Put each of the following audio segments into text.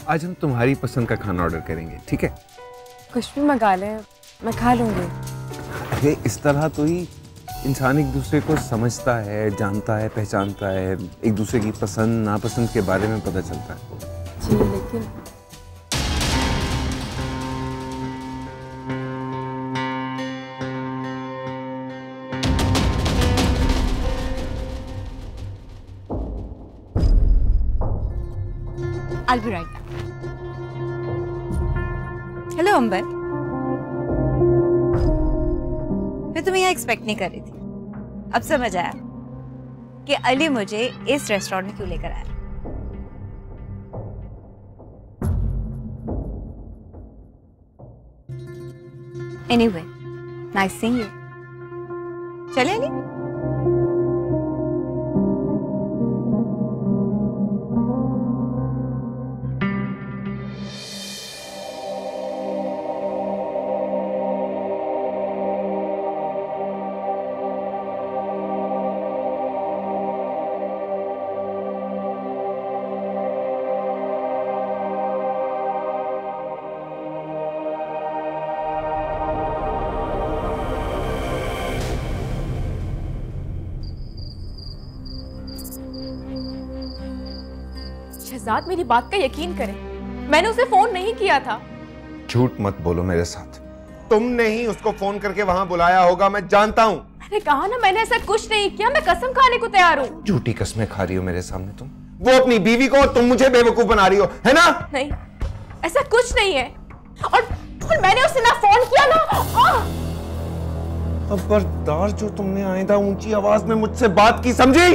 आज हम तुम्हारी पसंद का खाना ऑर्डर करेंगे, ठीक है? कुछ भी मंगा ले, मैं खा लूंगी। अरे इस तरह तो ही इंसान एक दूसरे को समझता है, जानता है, पहचानता है, एक दूसरे की पसंद नापसंद के बारे में पता चलता है। जी लेकिन I'll be right back. Hello Amber, मैं तुम्हें यहाँ एक्सपेक्ट नहीं कर रही थी। अब समझ आया कि अली मुझे इस रेस्टोरेंट में क्यों लेकर आया। Anyway, nice seeing you. चले अली? शहजाद मेरी बात का यकीन करें, मैंने उसे फोन नहीं किया था। झूठ मत बोलो मेरे साथ। तुमने ही उसको फोन करके वहां बुलाया होगा, मैं जानता हूँ। मैंने कहा ना, मैंने ऐसा कुछ नहीं किया। मैं कसम खाने को तैयार हूँ। झूठी कसमें खा रही हो मेरे सामने तुम। वो अपनी बीवी को और तुम मुझे बेवकूफ बना रही हो, है ना? नहीं, ऐसा कुछ नहीं है। और मैंने उसे ना फोन किया ना। खबरदार, जो तुमने आइंदा ऊंची आवाज में मुझसे बात की, समझी?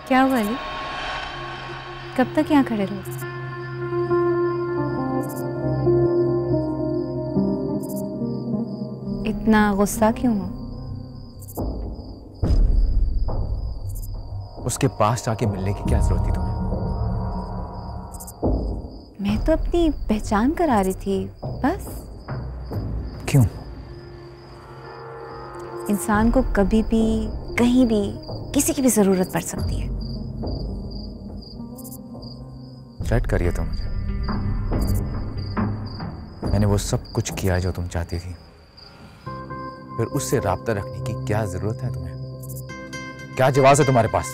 क्या हुआ अली? कब तक यहाँ खड़े रहो? इतना गुस्सा क्यों हो? उसके पास जाके मिलने की क्या जरूरत थी तुम्हें? मैं तो अपनी पहचान करा रही थी बस। क्यों? इंसान को कभी भी कहीं भी किसी की भी जरूरत पड़ सकती है। थ्रेट करिए तो मुझे। मैंने वो सब कुछ किया जो तुम चाहती थी, फिर उससे राब्ता रखने की क्या जरूरत है तुम्हें? क्या जवाब है तुम्हारे पास?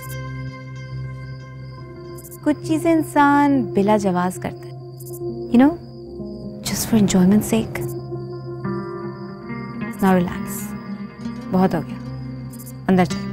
कुछ चीजें इंसान बिला जवाज करता है, you know, just for enjoyment sake. Now relax, बहुत हो गया, अंदर चल।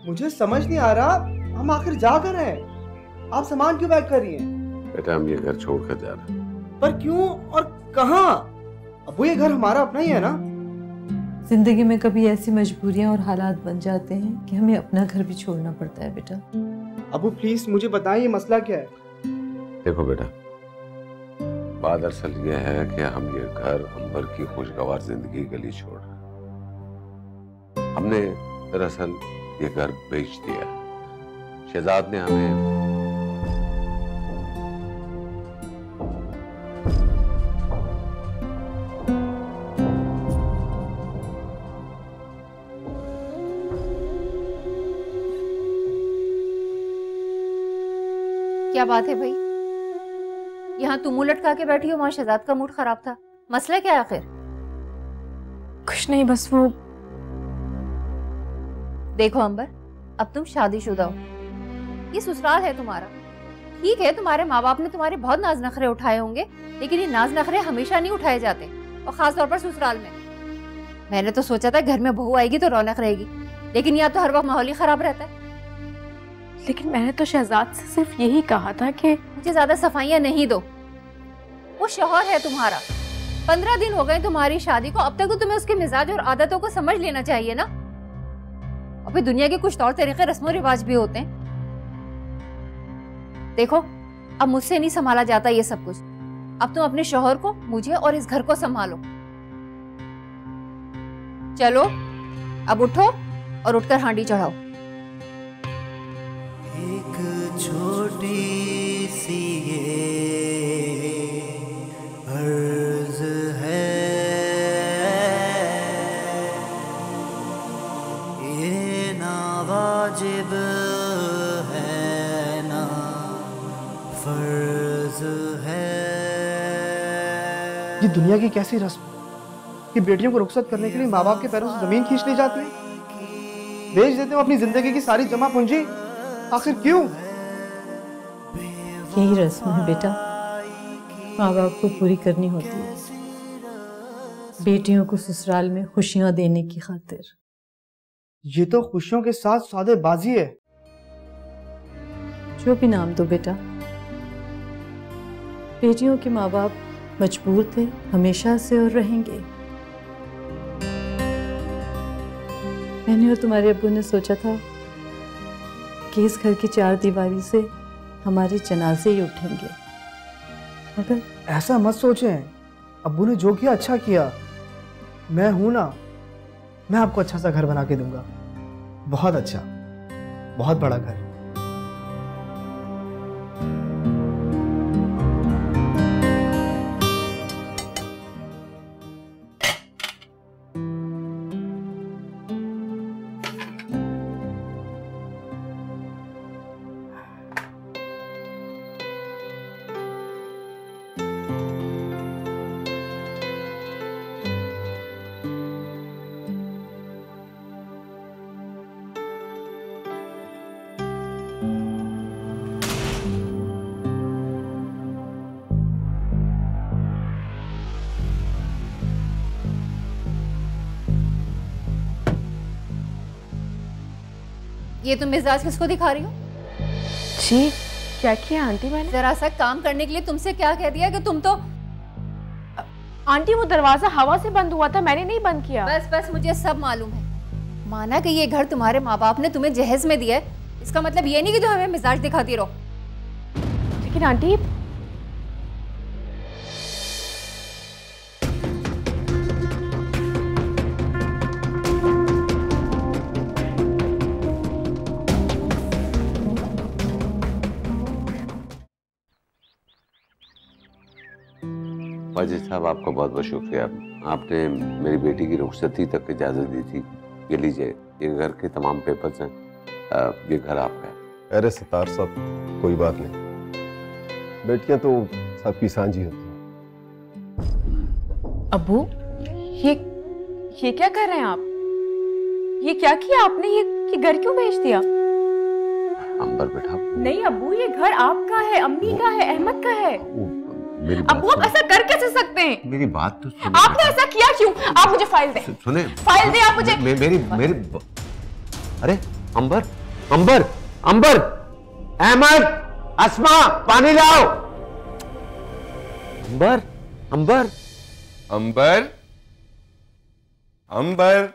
मुझे समझ नहीं आ रहा हम आखिर जा कर रहे हैं। आप सामान क्यों पैक कर रही हैं? बेटा हम ये घर छोड़कर जा रहे हैं। पर क्यों और कहाँ? अबू ये घर हमारा अपना ही है ना। जिंदगी में कभी ऐसी मजबूरियां और हालात बन जाते हैं कि हमें अपना घर भी छोड़ना पड़ता है बेटा। अबू प्लीज मुझे बताएं ये मसला क्या है? देखो बेटा, बात दरअसल ये है कि हम ये घर अंबर की खुशगवार जिंदगी के लिए छोड़ रहे हैं। हमने दरअसल ये घर बेच दिया। शहजाद ने हमें क्या बात है भाई? यहाँ तुम मुंह लटका के बैठी हो, वहां शहजाद का मूड खराब था। मसला क्या है आखिर? कुछ नहीं, बस वो। देखो अंबर, अब तुम शादीशुदा हो, ये ससुराल है तुम्हारा। ठीक है, तुम्हारे माँ बाप ने तुम्हारे बहुत नाज नखरे उठाए होंगे, लेकिन ये नाज नखरे हमेशा नहीं उठाए जाते, और खास तौर पर ससुराल में। मैंने तो सोचा था घर में बहू आएगी तो रौनक रहेगी, लेकिन यहाँ तो हर वक्त माहौल ही खराब रहता है। लेकिन मैंने तो शहजाद से सिर्फ यही कहा था कि मुझे ज्यादा सफाइयाँ नहीं दो। वो शौहर है तुम्हारा, 15 दिन हो गए तुम्हारी शादी को, अब तक तो तुम्हें उसके मिजाज और आदतों को समझ लेना चाहिए ना। अभी दुनिया के कुछ तौर तरीके रस्मों रिवाज भी होते हैं। देखो, अब मुझसे नहीं संभाला जाता ये सब कुछ। अब तुम अपने शौहर को, मुझे और इस घर को संभालो। चलो अब उठो और उठकर हांडी चढ़ाओ। एक छोटी सी ये अर्ज है, ये ना वाजिब है ना फर्ज है। ये दुनिया की कैसी रस्म कि बेटियों को रुखसत करने के लिए माँ बाप के पैरों से जमीन खींच ली जाती है, बेच देते हो अपनी जिंदगी की सारी जमा पूंजी। आखिर क्यों? यही रस्म है बेटा, माँ बाप को पूरी करनी होती है, बेटियों को ससुराल में खुशियां देने की खातिर। ये तो खुशियों के साथ सौदेबाजी है। जो भी नाम दो बेटा, बेटियों के माँ बाप मजबूर थे हमेशा से और रहेंगे। मैंने और तुम्हारे अब्बू ने सोचा था कि इस घर की चार दीवारी से हमारे जनाजे ही उठेंगे, मगर ऐसा मत सोचें। अब्बू ने जो किया अच्छा किया। मैं हूं ना, मैं आपको अच्छा सा घर बना के दूंगा, बहुत अच्छा, बहुत बड़ा घर। ये तुम मिजाज किसको दिखा रही हो? जी क्या किया आंटी मैंने? जरा सा काम करने के लिए तुमसे क्या कह दिया कि तुम तो। आंटी वो दरवाजा हवा से बंद हुआ था, मैंने नहीं बंद किया। बस बस, मुझे सब मालूम है। माना कि ये घर तुम्हारे माँ बाप ने तुम्हें जहेज में दिया है, इसका मतलब ये नहीं कि तुम हमें मिजाज दिखाती रहो। लेकिन आंटी वाजिद साहब, आपका बहुत बहुत शुक्रिया। आपने मेरी बेटी की रुखसती तक इजाज़त दी थी। ये लीजिए, ये घर के तमाम पेपर्स हैं, ये घर आपका है। अरे सितार साहब, कोई बात नहीं, बेटियां तो सबकी सांझी होती हैं। अब्बू, ये क्या कर रहे हैं आप? ये क्या किया आपने? ये घर क्यों बेच दिया? अंबर बेटा। नहीं अब्बू, ये घर आपका है, अम्मी का है, अहमद का है। मेरी अब्बू आप ऐसा कर कैसे सकते हैं? मेरी बात तो सुनो। आपने ऐसा किया क्यों? आप मुझे फाइल दें। सुने, फाइल दें आप मुझे। मेरी अरे अंबर, अंबर, अंबर, अहमद, अस्मा, पानी लाओ। अंबर, अंबर, अंबर, अंबर।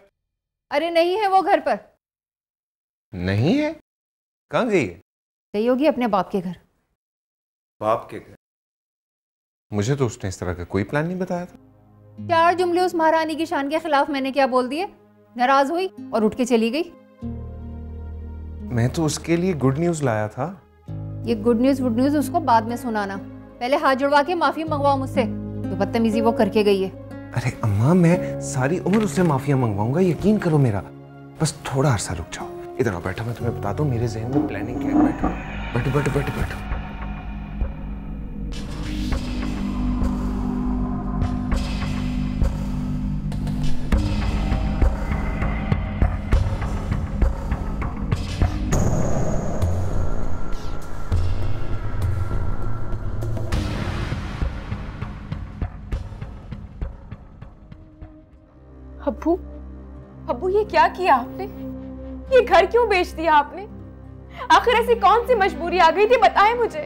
अरे नहीं है वो घर पर। नहीं है? कहाँ गई है? गई होगी अपने बाप के घर। बाप के घर? मुझे तो उसने इस तरह का कोई प्लान नहीं बताया था। 4 जुमले उस महारानी की शान के खिलाफ मैंने क्या बोल दिए, नाराज हुई और उठ के चली गई। मैं तो उसके लिए गुड न्यूज लाया था। ये गुड न्यूज उसको बाद में सुनाना, पहले हाथ जुड़वा के माफी मंगवाओ मुझसे, तो बदतमीजी वो करके गई है। अरे अम्मा, मैं सारी उम्र उससे माफिया मंगवाऊंगा, यकीन करो मेरा। बस थोड़ा अरसा रुक जाओ। इधर आओ, बैठो, मैं तुम्हें बताता हूँ मेरे जहन में प्लानिंग क्या है। बैठो बैठो बैठो बैठो बैठो। अब्बू, अब्बू ये क्या किया आपने? ये घर क्यों बेच दिया आपने? आखिर ऐसी कौन सी मजबूरी आ गई थी, बताएं मुझे।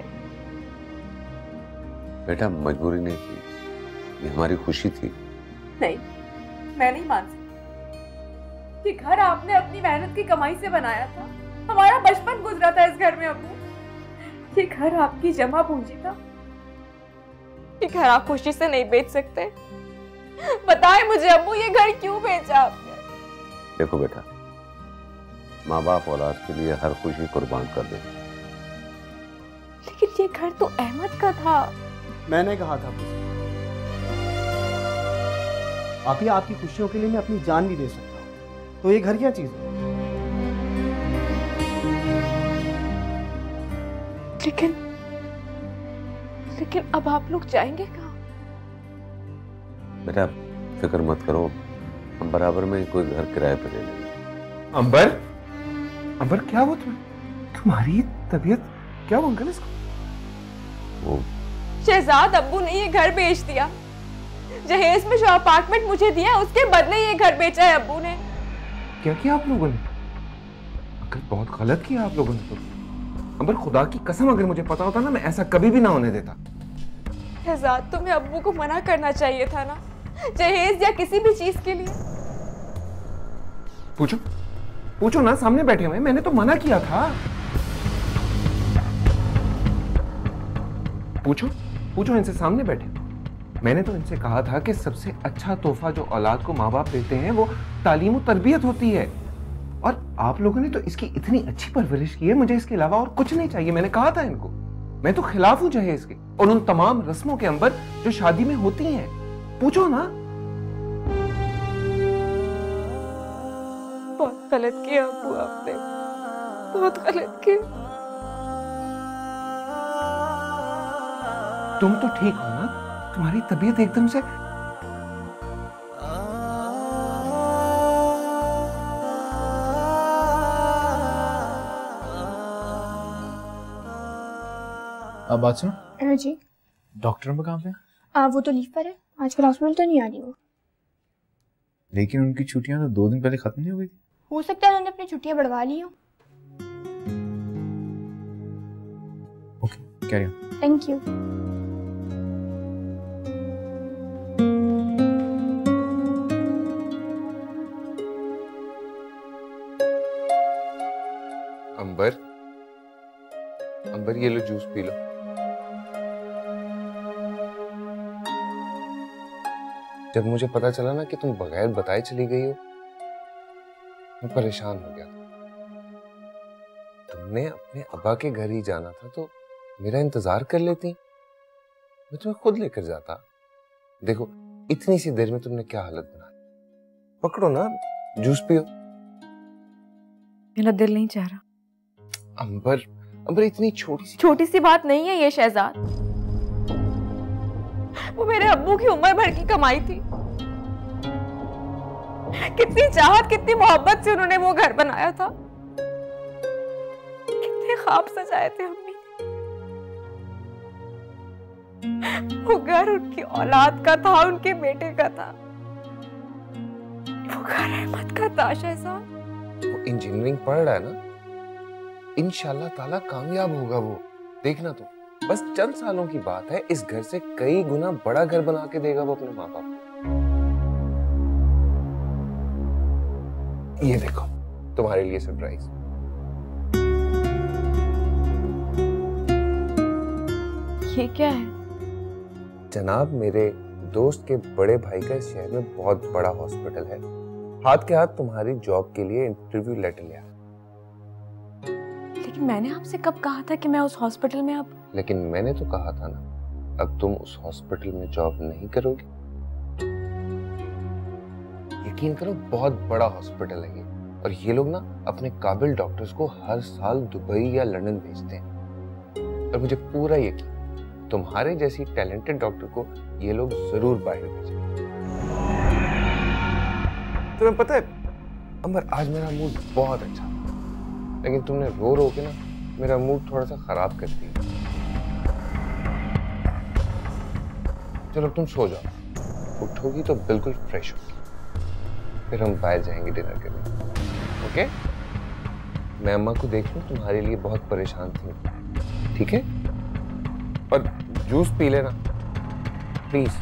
बेटा मजबूरी नहीं थी, ये हमारी खुशी थी। नहीं, मैं नहीं मान सकती। ये घर आपने अपनी मेहनत की कमाई से बनाया था। हमारा बचपन गुजरा था इस घर में अब्बू। ये घर आपकी जमा पूंजी था। ये घर आप खुशी से नहीं बेच सकते। बताएं मुझे अब्बू, ये घर क्यों बेचा आपने? देखो बेटा, माँ बाप औलाद के लिए हर खुशी कुर्बान कर दे। लेकिन ये घर तो अहमद का था। मैंने कहा था आप ही, आपकी खुशियों के लिए मैं अपनी जान भी दे सकता हूँ, तो ये घर क्या चीज है? लेकिन अब आप लोग जाएंगे कहाँ? बेटा फिक्र मत करो, हम बराबर में कोई घर किराए पे ले लेंगे। अंबर, अंबर क्या हुआ तुम्हारी तबीयत क्या हुआ अंकल इसको? वो शहजाद, अब्बू ने ये घर बेच दिया। जहेज में जो अपार्टमेंट मुझे दिया उसके बदले ये घर बेचा है अब्बू ने। क्या किया आप लोगों ने? अंकल बहुत गलत किया आप लोगों ने तो। अंबर खुदा की कसम, अगर मुझे पता होता ना मैं ऐसा कभी भी ना होने देता। शहजाद, तुम्हें अब्बू को मना करना चाहिए था ना, जहेज या किसी भी चीज के लिए। पूछो पूछो ना, सामने बैठे हुए, मैंने तो मना किया था। पूछो पूछो इनसे, सामने बैठे। मैंने तो इनसे कहा था कि सबसे अच्छा तोहफा जो औलाद को माँ बाप देते हैं वो तालीम और तरबियत होती है, और आप लोगों ने तो इसकी इतनी अच्छी परवरिश की है, मुझे इसके अलावा और कुछ नहीं चाहिए। मैंने कहा था इनको, मैं तो खिलाफ हूं जहेज के और उन तमाम रस्मों के अंबर जो शादी में होती हैं। पूछो ना। बहुत गलत किया अब्बू आपने, बहुत गलत किया। तुम तो ठीक हो ना? तुम्हारी तबीयत एकदम से अब बात सुनो। हाँ जी। डॉक्टर में कहाँ पे? वो तो लीव पर है, आजकल हॉस्पिटल तो नहीं आ रही वो। लेकिन उनकी छुट्टियां तो 2 दिन पहले खत्म नहीं हो गई थी। हो सकता है उन्होंने अपनी छुट्टियां बढ़वा ली हो। Okay, carry on. Thank you. Amber, Amber ये लो जूस पी लो। जब मुझे पता चला ना कि तुम बगैर बताए चली गई हो, मैं परेशान हो गया था। तुमने अपने अब्बा के घर ही जाना था तो मेरा इंतजार कर लेती, मैं तुम्हें खुद लेकर जाता। देखो इतनी सी देर में तुमने क्या हालत बना दी। पकड़ो ना, जूस पियो। मेरा दिल नहीं चाह रहा। अंबर, अंबर इतनी छोटी सी बात नहीं है ये शहजाद। वो मेरे अब्बू की उम्र भर की कमाई थी। कितनी चाहत, कितनी मोहब्बत से उन्होंने वो घर बनाया था। कितने ख्वाब सजाए थे अम्मी ने। वो घर उनकी औलाद का था, उनके बेटे का था। वो घर रहमत का था शहजाद। वो इंजीनियरिंग पढ़ रहा है ना, इंशाल्लाह ताला कामयाब होगा वो। देखना तो, बस चंद सालों की बात है, इस घर से कई गुना बड़ा घर बना के देगा वो अपने माँ बाप को। ये देखो तुम्हारे लिए सरप्राइज। ये क्या है? जनाब, मेरे दोस्त के बड़े भाई का इस शहर में बहुत बड़ा हॉस्पिटल है। हाथ के हाथ तुम्हारी जॉब के लिए इंटरव्यू लेटर लिया। लेकिन मैंने आपसे कब कहा था कि मैं उस हॉस्पिटल में अब? लेकिन मैंने तो कहा था ना, अब तुम उस हॉस्पिटल में जॉब नहीं करोगे। यकीन करो, बहुत बड़ा हॉस्पिटल है ये, और ये लोग ना अपने काबिल डॉक्टर्स को हर साल दुबई या लंदन भेजते हैं। और मुझे पूरा यकीन, तुम्हारे जैसी टैलेंटेड डॉक्टर को ये लोग जरूर बाहर भेजेंगे। तुम्हें पता है अंबर, आज मेरा मूड बहुत अच्छा था, लेकिन तुमने रो रो के ना मेरा मूड थोड़ा सा खराब कर दिया। चलो तुम सो जाओ, उठोगी तो बिल्कुल फ्रेश होगी, फिर हम बाहर जाएंगे डिनर करने। ओके? मैं अम्मा को देख लूं, तुम्हारे लिए बहुत परेशान थी, ठीक है? और जूस पी लेना प्लीज।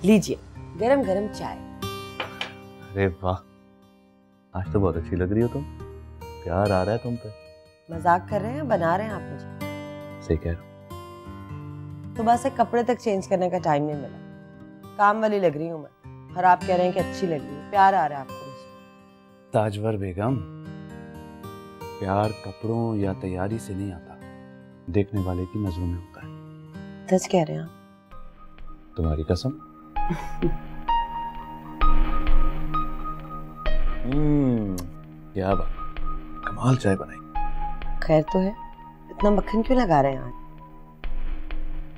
लीजिए गरम गरम चाय। अरे वाह, आज तो बहुत अच्छी लग रही हो तुम। प्यार आ रहा है तुम पे। मजाक कर रहे हैं, बना रहे हैं आप मुझे? सही कह रहे हो। सुबह से कपड़े तक चेंज करने का टाइम नहीं मिला। काम वाली लग रही हूँ मैं, और आप कह रहे हैं कि अच्छी लग रही है। प्यार आ रहा है आपको मुझसे। ताजवर बेगम, प्यार कपड़ों या तैयारी से नहीं आता, देखने वाले की नजरों में होता है। सच कह रहे हैं आप? तुम्हारी कसम। क्या बात, कमाल चाय बनाई। खैर तो है, इतना मक्खन क्यों लगा रहे हैं आज?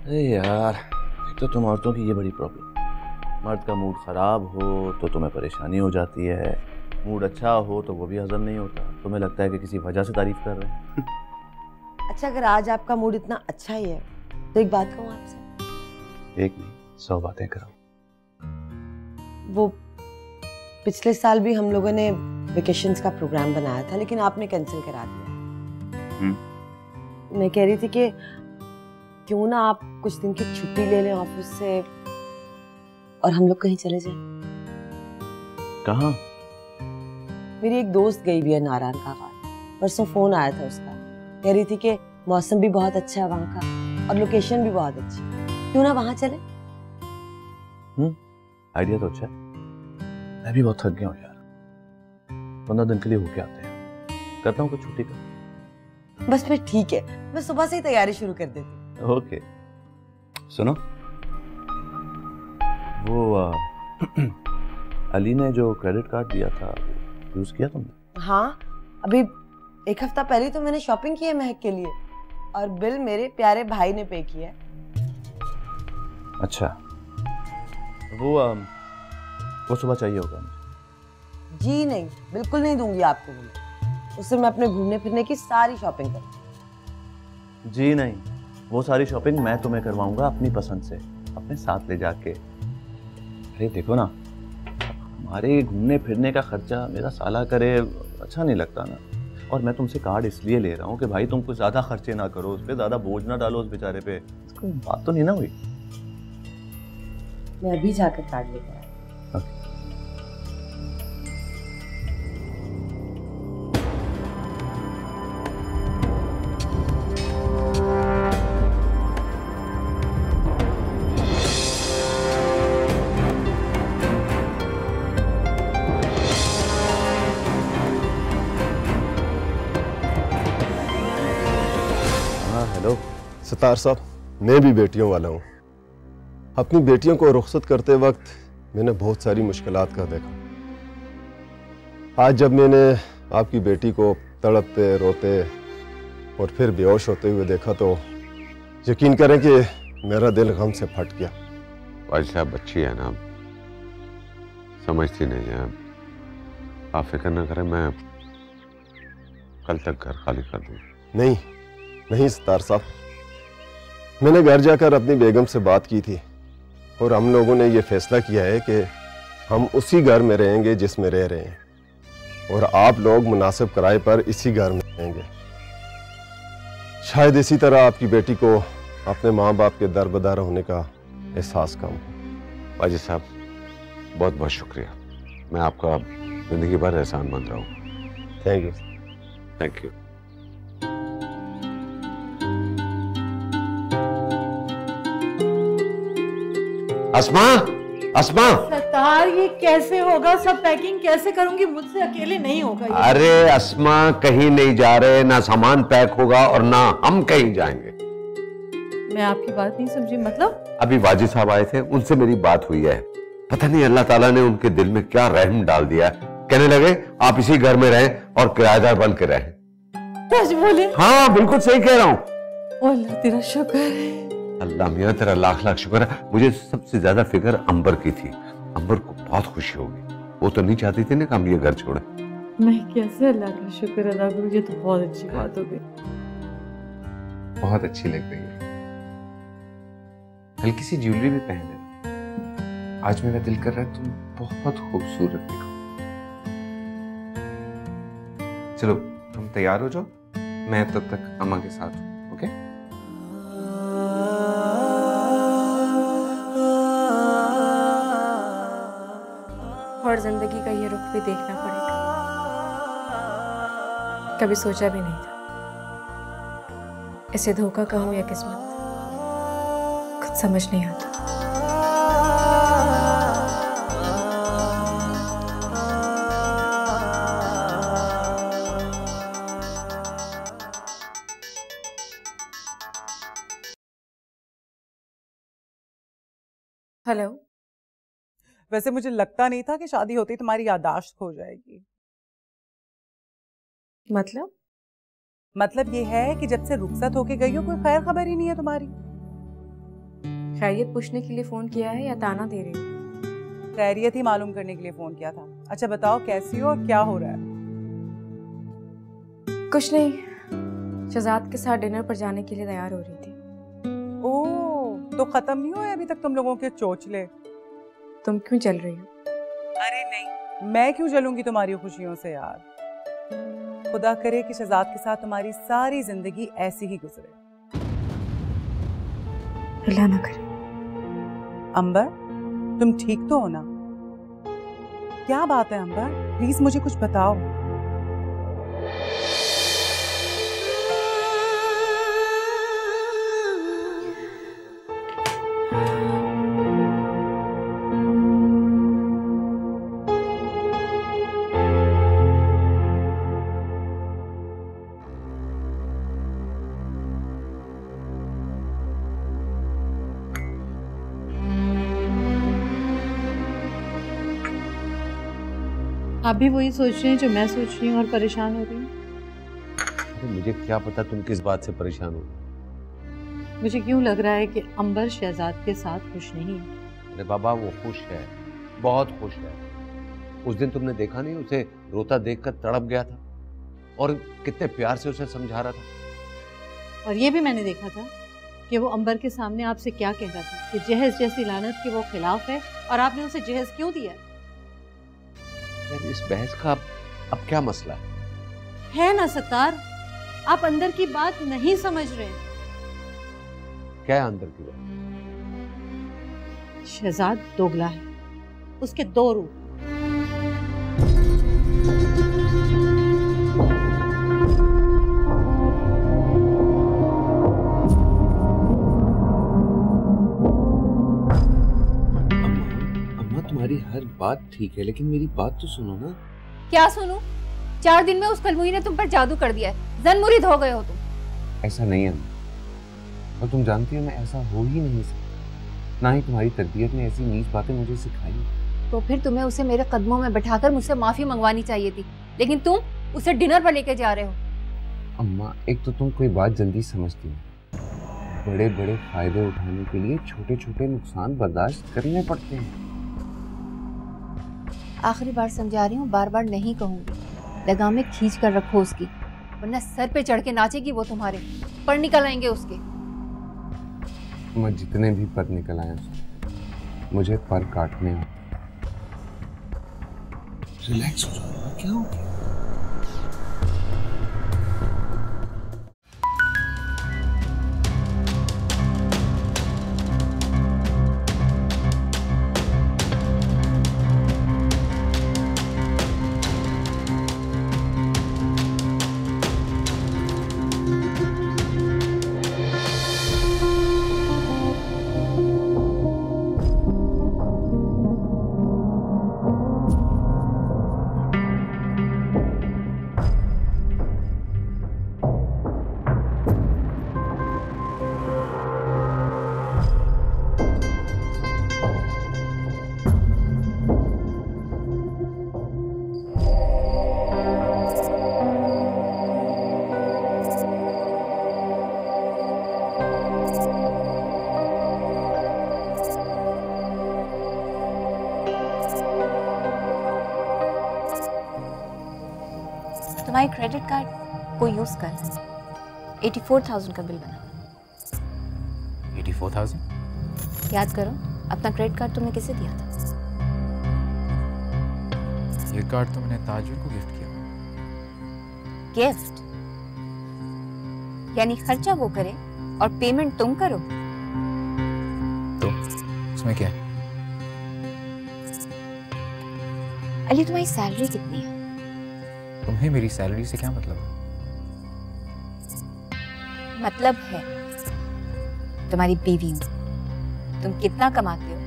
अरे यार, एक तो तुम औरतों की ये बड़ी प्रॉब्लम, मर्द का मूड खराब हो तो तुम्हें परेशानी हो जाती है, मूड अच्छा हो तो वो भी हजम नहीं होता। तुम्हें लगता है कि किसी वजह से तारीफ कर रहे हैं। अच्छा, अगर आज आपका मूड इतना अच्छा ही है तो एक बात कहूँ आपसे? एक नहीं, 100 बातें करो। वो पिछले साल भी हम लोगों ने वेकेशंस का प्रोग्राम बनाया था, लेकिन आपने कैंसिल करा दिया। मैं कह रही थी कि क्यों ना आप कुछ दिन की छुट्टी ले लें ऑफिस से और हम लोग कहीं चले जाएं। कहाँ? मेरी एक दोस्त गई भी है नारायण का घाट। परसों फोन आया था उसका, कह रही थी कि मौसम भी बहुत अच्छा है वहाँ का और लोकेशन भी बहुत अच्छी, क्यों ना वहाँ चले। आइडिया तो अच्छा है। मैं भी बहुत थक गया हूँ यार, 15 दिन के लिए होके आते हैं, करता हूँ कुछ छुट्टी का। बस फिर ठीक है, मैं सुबह से ही तैयारी शुरू कर देती हूँ। ओके। सुनो, वो अली ने जो क्रेडिट कार्ड दिया था यूज किया तुमने? हाँ, अभी एक हफ्ता पहले तो मैंने शॉपिंग की है महक के लिए, और बिल मेरे प्यारे भाई ने पे किया है। अच्छा, वो सुबह चाहिए होगा मुझे। जी नहीं, बिल्कुल नहीं दूंगी आपको वो। उससे मैं अपने घूमने फिरने की सारी शॉपिंग करूँ। जी नहीं, वो सारी शॉपिंग मैं तुम्हें करवाऊंगा अपनी पसंद से, अपने साथ ले जाके। अरे देखो ना, हमारे घूमने फिरने का खर्चा मेरा साला करे, अच्छा नहीं लगता ना। और मैं तुमसे कार्ड इसलिए ले रहा हूँ कि भाई तुम कुछ ज्यादा खर्चे ना करो, उस पर ज्यादा बोझ ना डालो उस बेचारे पे। इसको बात तो नहीं ना हुई? मैं अभी जाकर कार्ड लेकर आया। सत्तार साहब, मैं भी बेटियों वाला हूँ। अपनी बेटियों को रुखसत करते वक्त मैंने बहुत सारी मुश्किलात का देखा। आज जब मैंने आपकी बेटी को तड़पते रोते और फिर बेहोश होते हुए देखा तो यकीन करें कि मेरा दिल गम से फट गया। भाई साहब बच्ची है ना, समझती नहीं है। आप फिक्र न करें, मैं कल तक घर खाली कर दूँ। नहीं नहीं सत्तार साहब, मैंने घर जाकर अपनी बेगम से बात की थी और हम लोगों ने ये फैसला किया है कि हम उसी घर में रहेंगे जिसमें रह रहे हैं, और आप लोग मुनासिब किराए पर इसी घर में रहेंगे। शायद इसी तरह आपकी बेटी को अपने माँ बाप के दरबदर होने का एहसास कम हो। बाजी साहब बहुत बहुत शुक्रिया, मैं आपका जिंदगी भर एहसानमंद रहूँ। Thank you. Thank you. Asma, Asma. Sattar, ये कैसे होगा? सब पैकिंग कैसे करूंगी? मुझसे अकेले नहीं होगा ये। अरे अस्मा, कहीं नहीं जा रहे, ना सामान पैक होगा और ना हम कहीं जाएंगे। मैं आपकी बात नहीं समझी। मतलब? अभी वाजिद साहब आए थे, उनसे मेरी बात हुई है। पता नहीं अल्लाह ताला ने उनके दिल में क्या रहम डाल दिया। कहने लगे आप इसी घर में रहें और किराएदार बन के रहें। सच बोले? हाँ बिल्कुल सही कह रहा हूँ। अल्लाह तेरा शुक्र है। अल्लाह मियाँ तेरा लाख लाख शुक्र है। मुझे सबसे ज्यादा फिक्र अंबर की थी। अंबर को बहुत खुशी होगी, वो तो नहीं चाहती थी ना कि हम ये घर छोड़े। मैं कैसे अल्लाह का शुक्र अदा करूँ? ये तो बहुत अच्छी बात हो गई। बहुत अच्छी लग रही है। हल्की सी ज्वेलरी भी पहन लेना। आज मेरा दिल कर रहा है तुम बहुत खूबसूरत दिखो। चलो तुम तैयार हो जाओ, मैं तब तक अम्मा के साथ हूँ। ओके? और जिंदगी का ये रुख भी देखना पड़ेगा। कभी सोचा भी नहीं था, इसे धोखा कहूं या किस्मत, कुछ समझ नहीं आता। हेलो। वैसे मुझे लगता नहीं था कि शादी होती तुम्हारी याददाश्त खो जाएगी। मतलब ये है कि जब से रुखसत होके गई हो कोई खैर खबर ही नहीं है तुम्हारी। खैरियत पूछने के लिए फोन किया है या ताना दे रही हो? खैरियत ही मालूम करने के लिए फोन किया था। अच्छा बताओ कैसी हो और क्या हो रहा है? कुछ नहीं, शहजाद के साथ डिनर पर जाने के लिए तैयार हो रही थी। ओह, तो खत्म नहीं हुए अभी तक तुम लोगों के चोचले? तुम क्यों चल रही हो? अरे नहीं, मैं क्यों चलूंगी तुम्हारी खुशियों से यार। खुदा करे कि शहजाद के साथ तुम्हारी सारी जिंदगी ऐसी ही गुजरे। अल्लाह ना करे। अंबर, तुम ठीक तो हो ना? क्या बात है अंबर, प्लीज मुझे कुछ बताओ। आप भी वही सोच रहे हैं जो मैं सोच रही हूँ और परेशान हो रही हूँ? अरे मुझे क्या पता तुम किस बात से परेशान हो। मुझे क्यों लग रहा है कि अंबर शहजाद के साथ खुश नहीं है। अरे बाबा वो खुश है, बहुत खुश है। उस दिन तुमने देखा नहीं, उसे रोता देखकर तड़प गया था और कितने प्यार से उसे समझा रहा था। और ये भी मैंने देखा था कि वो अंबर के सामने आपसे क्या कह रहा था कि जहेज जैसी लानत के वो खिलाफ है, और आपने उसे जहेज क्यों दिया? यार इस बहस का अब क्या मसला है? है ना सत्तार, आप अंदर की बात नहीं समझ रहे। क्या है अंदर की बात? शहजाद दोगला है, उसके दो रूप। अम्मा तुम्हारी हर बात ठीक है, लेकिन मेरी बात तो सुनो ना। क्या सुनूं? 4 दिन में उस कलमुई ने तुम पर जादू कर दिया है, जनमुरीद हो गए हो तुम। ऐसा नहीं है अम्मा, और तुम जानती हो मैं ऐसा हो ही नहीं सकता। ना ही तुम्हारी तरबियत ने ऐसी नीच बातें मुझे सिखाई। तो फिर तुम्हें उसे मेरे कदमों में बैठाकर मुझसे माफी मंगवानी चाहिए थी, लेकिन तुम उसे डिनर पर लेके जा रहे हो। अम्मा, एक तो तुम कोई बात जल्दी समझती हो, बड़े बड़े फायदे उठाने के लिए छोटे छोटे नुकसान बर्दाश्त करने पड़ते हैं। आखिरी बार समझा रही हूँ, बार बार नहीं कहूंगी। लगाम में खींच कर रखो उसकी, वरना सर पे चढ़ के नाचेगी वो तुम्हारे, पर निकल आएंगे उसके। मैं जितने भी पर निकल आए मुझे पर काटने हो। रिलैक्स हो जाओ, क्या हो गया? तुम्हारे क्रेडिट कार्ड को यूज कर 84,000 का बिल बना। 84,000? याद करो, अपना क्रेडिट कार्ड तुमने किसे दिया था? ये कार्ड तो मैंने ताजुल को गिफ्ट किया। गिफ्ट? यानी खर्चा वो करे और पेमेंट तुम करो? तो उसमें क्या है? अली, तुम्हारी सैलरी कितनी है? तुम्हें मेरी सैलरी से क्या मतलब है? मतलब है तुम्हारी बीवी हूं, तुम कितना कमाते हो,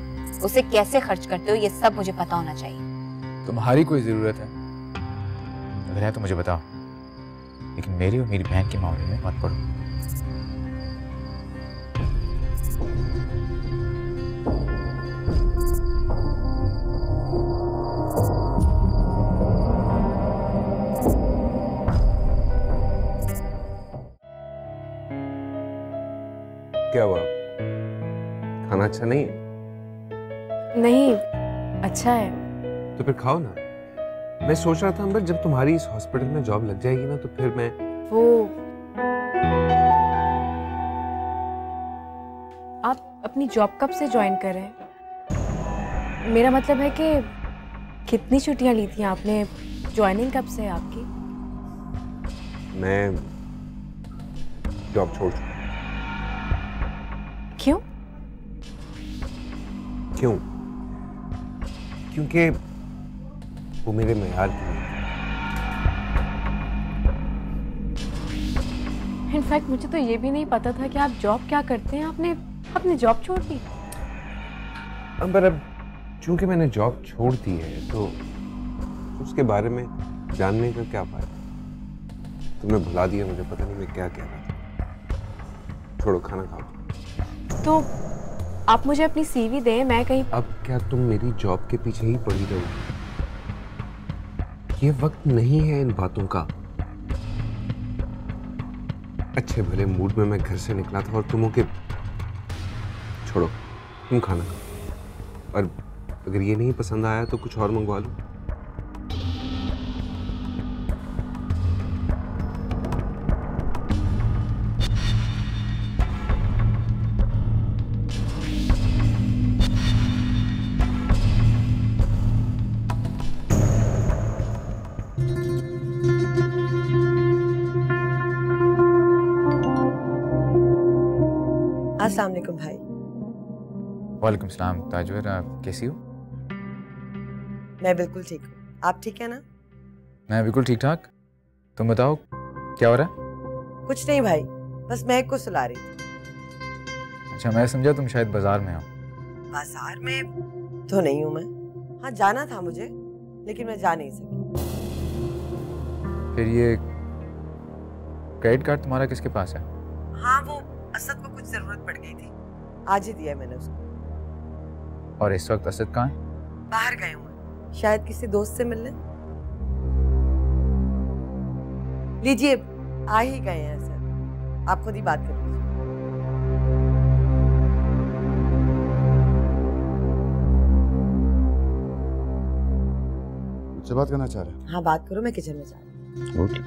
उसे कैसे खर्च करते हो, ये सब मुझे पता होना चाहिए। तुम्हारी कोई जरूरत है? अगर है तो मुझे बताओ, लेकिन मेरी और मेरी बहन के मामले में मत पड़ो। क्या हुआ? खाना अच्छा नहीं है? नहीं, अच्छा है। तो फिर खाओ ना। मैं सोच रहा था अंबर, जब तुम्हारी इस हॉस्पिटल में जॉब लग जाएगी ना, तो फिर मैं आप अपनी जॉब कब से ज्वाइन कर रहे हैं? मेरा मतलब है कि कितनी छुट्टियां ली थी आपने? ज्वाइनिंग कब से है आपकी? मैं जॉब छोड़ चुका। क्यों? क्योंकि वो मेरे मेयार की नहीं। इनफैक्ट मुझे तो ये भी नहीं पता था कि आप जॉब क्या करते हैं। आपने जॉब छोड़ दी? अंबर, अब चूंकि मैंने जॉब छोड़ दी है तो उसके बारे में जानने का क्या फायदा? तुमने भुला दिया मुझे, पता नहीं मैं क्या कह रहा था। छोड़ो, खाना खाओ। तो आप मुझे अपनी सीवी दें, मैं कहीं। अब क्या तुम मेरी जॉब के पीछे ही पड़ी रहोगी? ये वक्त नहीं है इन बातों का। अच्छे भले मूड में मैं घर से निकला था और तुम के। छोड़ो, तुम खाना खाओ, और अगर ये नहीं पसंद आया तो कुछ और मंगवा लो। अस्सलाम वालेकुम भाई। वालेकुम सलाम ताजवर, आप कैसी हो? मैं बिल्कुल ठीक हूँ, आप ठीक है ना? मैं बिल्कुल ठीक ठाक। तुम बताओ क्या हो रहा है? कुछ नहीं भाई, बस महक को सुला रही थी। अच्छा, मैं समझा तुम शायद बाजार में हो। बाजार में तो नहीं हूँ मैं। हाँ जाना था मुझे, लेकिन मैं जा नहीं सकी। फिर ये क्रेडिट कार्ड तुम्हारा किसके पास है? हाँ वो असद को कुछ जरूरत पड़ गई थी, आज ही दिया मैंने उसको। और इस वक्त असद कहाँ है? बाहर गए हुए, शायद किसी दोस्त से मिलने। लीजिए, आ ही गए हैं सर, आप खुद ही बात कर लीजिए। मुझसे बात करना चाह रहे हैं? हाँ बात करो, मैं किचन में जा रही हूँ। ओके।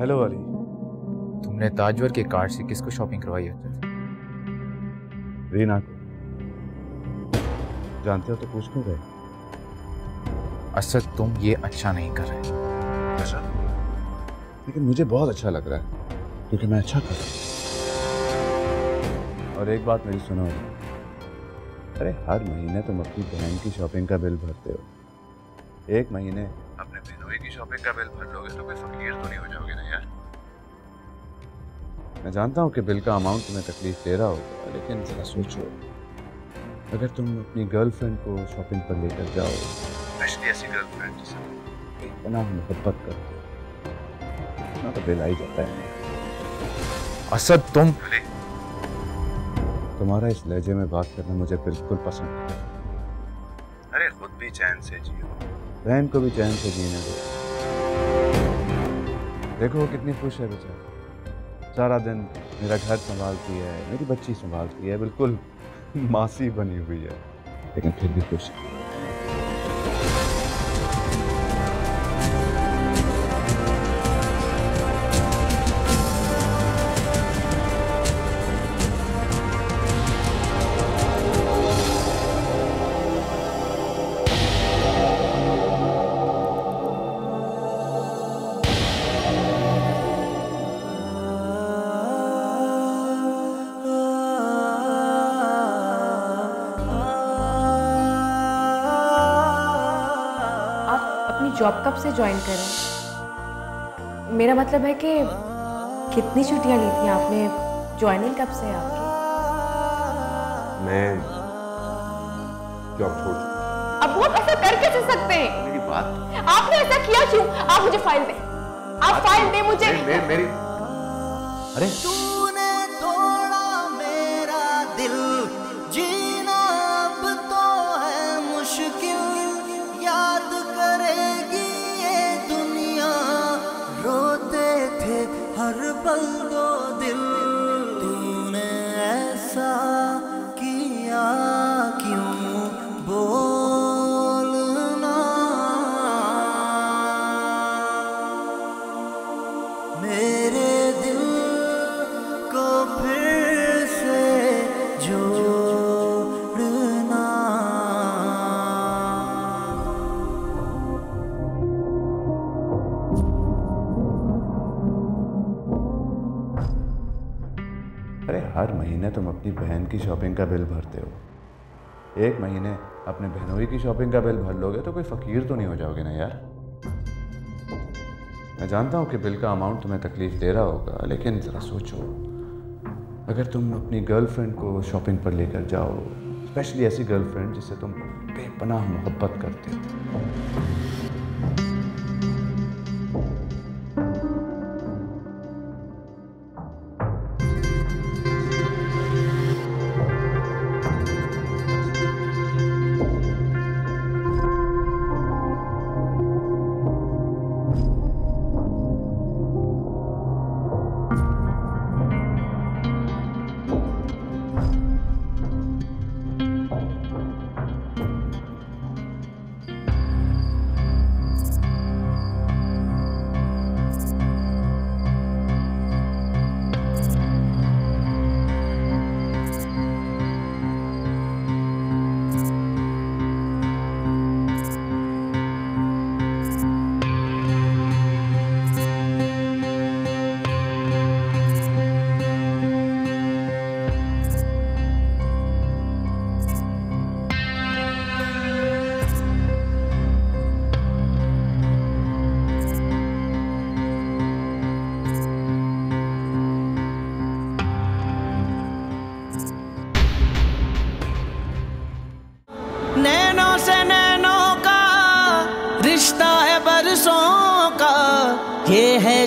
हेलो अली, तुमने ताजवर के कार्ड से किसको शॉपिंग करवाई है? रीना को। जानते हो तो पूछ क्यों गए? असद तुम ये अच्छा नहीं कर रहे। अच्छा? लेकिन मुझे बहुत अच्छा लग रहा है क्योंकि मैं अच्छा कर रहा हूँ। और एक बात मेरी सुनो, अरे हर महीने तुम अपनी बहन की शॉपिंग का बिल भरते हो, एक महीने अपने बहनोई की शॉपिंग का बिल भर लोगे तो कोई फकीर तो नहीं हो जाओगे ना यार। मैं जानता हूँ कि बिल का अमाउंट तुम्हें तकलीफ दे रहा होगा, लेकिन जरा सोचो, अगर तुम अपनी गर्लफ्रेंड को शॉपिंग पर लेकर जाओ, स्पेशली ऐसी गर्लफ्रेंड जिसे इतना मोहब्बत करते हो, इतना तो बिल आ ही जाता है। असद तुम तुम्हारा इस लहजे में बात करना मुझे बिल्कुल पसंद नहीं। अरे खुद भी चैन से जियो, बहन को भी चैन से जीने दो। देखो वो कितनी खुश है बेचारी, सारा दिन मेरा घर संभालती है, मेरी बच्ची संभालती है, बिल्कुल मासी बनी हुई है, लेकिन फिर भी खुश है। जॉब कब से ज्वाइन करें? मेरा मतलब है कि कितनी छुट्टियां ली थी आपने? ज्वाइनिंग कब से है आपकी? मैं जॉब छोड़ चुका। अब वो ऐसा कर कैसे सकते हैं? मेरी बात, आपने ऐसा किया क्यों? आप मुझे फाइल दें, आप फाइल दें मुझे। मेरी अरे तूने तोड़ा मेरा दिल, जीना अब तो है मुश्किल, याद करेगी ये दुनिया, रोते थे हर पल दो दिल, तूने ऐसा किया क्यों बोलना, मेरे दिल को फिर से जोड़ना। अरे हर महीने तुम अपनी बहन की शॉपिंग का बिल भरते हो, एक महीने अपने बहनोई की शॉपिंग का बिल भर लोगे तो कोई फकीर तो नहीं हो जाओगे ना यार। मैं जानता हूँ कि बिल का अमाउंट तुम्हें तकलीफ दे रहा होगा, लेकिन ज़रा सोचो, अगर तुम अपनी गर्लफ्रेंड को शॉपिंग पर लेकर जाओ, स्पेशली ऐसी गर्लफ्रेंड जिससे तुम बेपनाह मोहब्बत करते हो।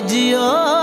जियो